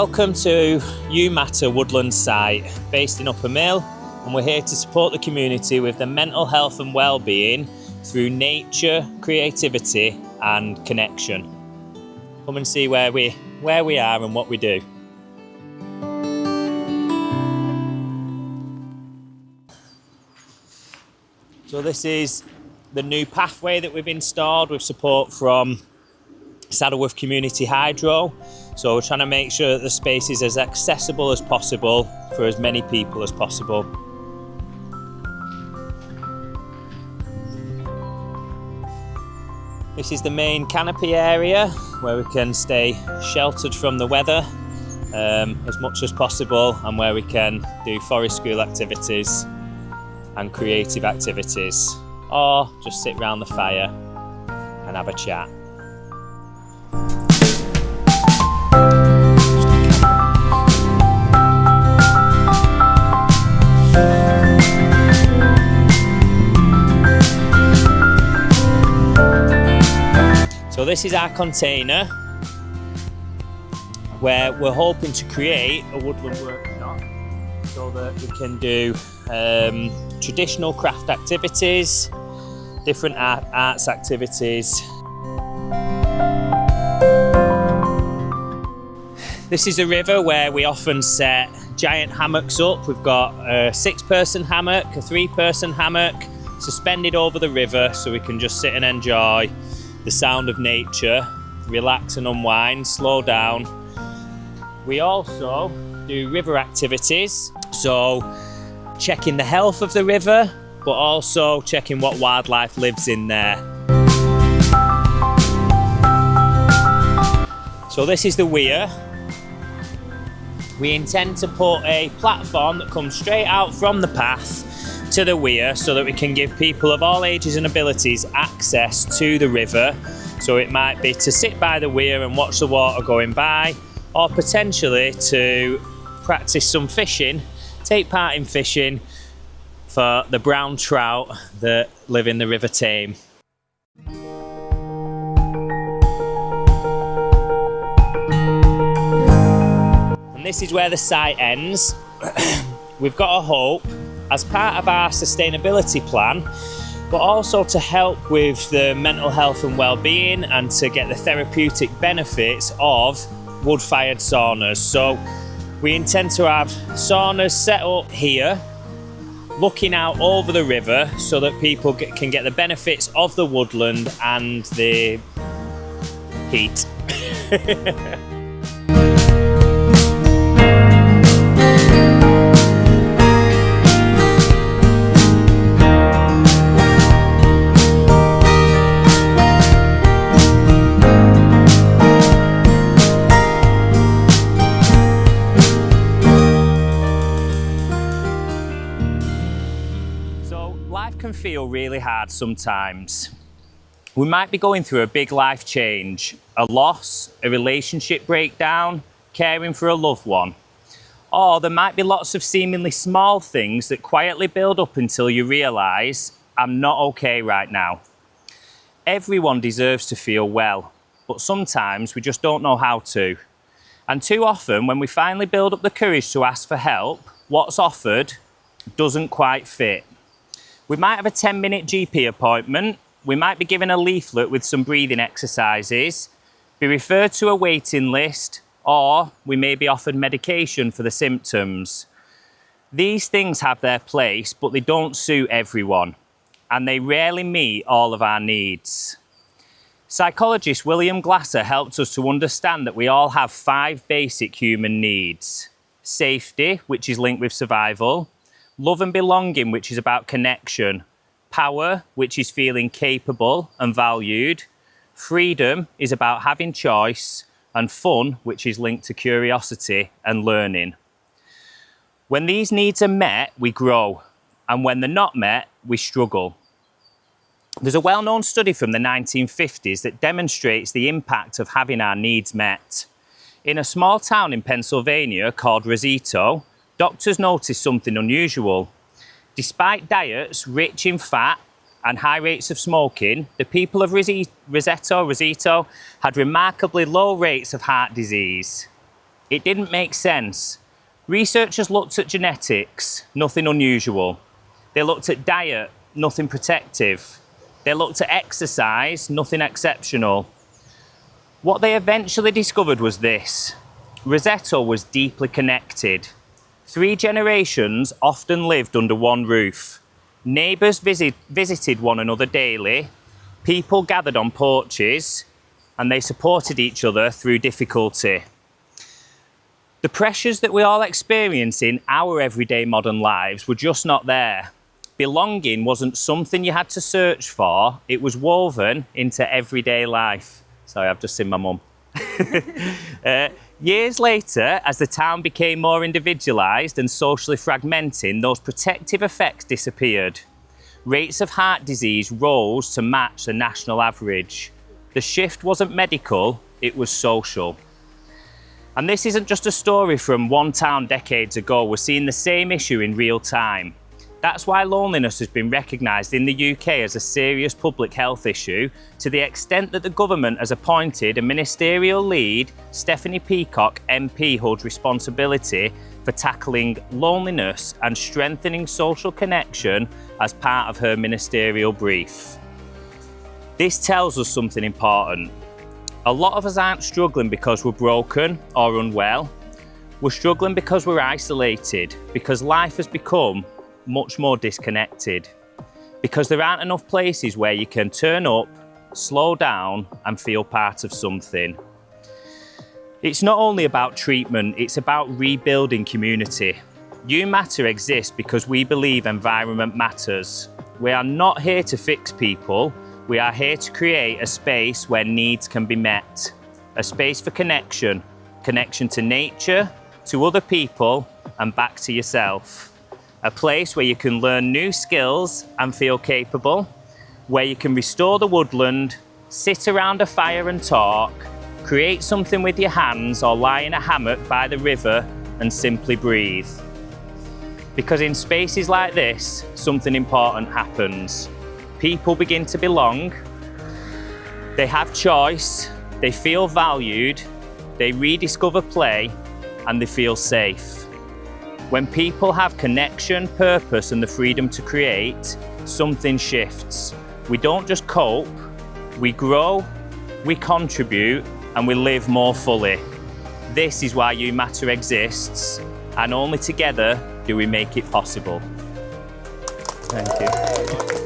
Welcome to You Matter Woodland site, based in Upper Mill, and we're here to support the community with their mental health and well-being through nature, creativity and connection. Come and see where we are and what we do. So this is the new pathway that we've installed with support from Saddleworth Community Hydro. So we're trying to make sure that the space is as accessible as possible for as many people as possible. This is the main canopy area where we can stay sheltered from the weather as much as possible, and where we can do forest school activities and creative activities, or just sit round the fire and have a chat. So this is our container where we're hoping to create a woodland workshop so that we can do traditional craft activities, different arts activities. This is a river where we often set giant hammocks up. We've got a 6-person hammock, a 3-person hammock, suspended over the river so we can just sit and enjoy the sound of nature, relax and unwind, slow down. We also do river activities, so checking the health of the river, but also checking what wildlife lives in there. So this is the weir. We intend to put a platform that comes straight out from the path to the weir so that we can give people of all ages and abilities access to the river. So it might be to sit by the weir and watch the water going by, or potentially to practice some fishing, take part in fishing for the brown trout that live in the River Tame. And this is where the site ends. We've got a hope, as part of our sustainability plan, but also to help with the mental health and well-being and to get the therapeutic benefits of wood-fired saunas. So we intend to have saunas set up here, looking out over the river so that people can get the benefits of the woodland and the heat. Life can feel really hard sometimes. We might be going through a big life change, a loss, a relationship breakdown, caring for a loved one. Or there might be lots of seemingly small things that quietly build up until you realise, I'm not okay right now. Everyone deserves to feel well, but sometimes we just don't know how to. And too often, when we finally build up the courage to ask for help, what's offered doesn't quite fit. We might have a 10-minute GP appointment, we might be given a leaflet with some breathing exercises, be referred to a waiting list, or we may be offered medication for the symptoms. These things have their place, but they don't suit everyone, and they rarely meet all of our needs. Psychologist William Glasser helped us to understand that we all have 5 basic human needs. Safety, which is linked with survival. Love and belonging, which is about connection. Power, which is feeling capable and valued. Freedom is about having choice. And fun, which is linked to curiosity and learning. When these needs are met, we grow. And when they're not met, we struggle. There's a well-known study from the 1950s that demonstrates the impact of having our needs met. In a small town in Pennsylvania called Roseto, doctors noticed something unusual. Despite diets rich in fat and high rates of smoking, the people of Roseto had remarkably low rates of heart disease. It didn't make sense. Researchers looked at genetics, nothing unusual. They looked at diet, nothing protective. They looked at exercise, nothing exceptional. What they eventually discovered was this: Roseto was deeply connected. 3 generations often lived under one roof. Neighbours visited one another daily, people gathered on porches, and they supported each other through difficulty. The pressures that we all experience in our everyday modern lives were just not there. Belonging wasn't something you had to search for, it was woven into everyday life. Sorry, I've just seen my mum. Years later, as the town became more individualised and socially fragmenting, those protective effects disappeared. Rates of heart disease rose to match the national average. The shift wasn't medical, it was social. And this isn't just a story from one town decades ago, we're seeing the same issue in real time. That's why loneliness has been recognised in the UK as a serious public health issue, to the extent that the government has appointed a ministerial lead. Stephanie Peacock MP holds responsibility for tackling loneliness and strengthening social connection as part of her ministerial brief. This tells us something important. A lot of us aren't struggling because we're broken or unwell. We're struggling because we're isolated, because life has become much more disconnected, because there aren't enough places where you can turn up, slow down and feel part of something. It's not only about treatment, it's about rebuilding community. You Matter exists because we believe environment matters. We are not here to fix people, we are here to create a space where needs can be met. A space for connection, connection to nature, to other people and back to yourself. A place where you can learn new skills and feel capable, where you can restore the woodland, sit around a fire and talk, create something with your hands or lie in a hammock by the river and simply breathe. Because in spaces like this, something important happens. People begin to belong, they have choice, they feel valued, they rediscover play, and they feel safe. When people have connection, purpose, and the freedom to create, something shifts. We don't just cope, we grow, we contribute, and we live more fully. This is why You Matter exists, and only together do we make it possible. Thank you.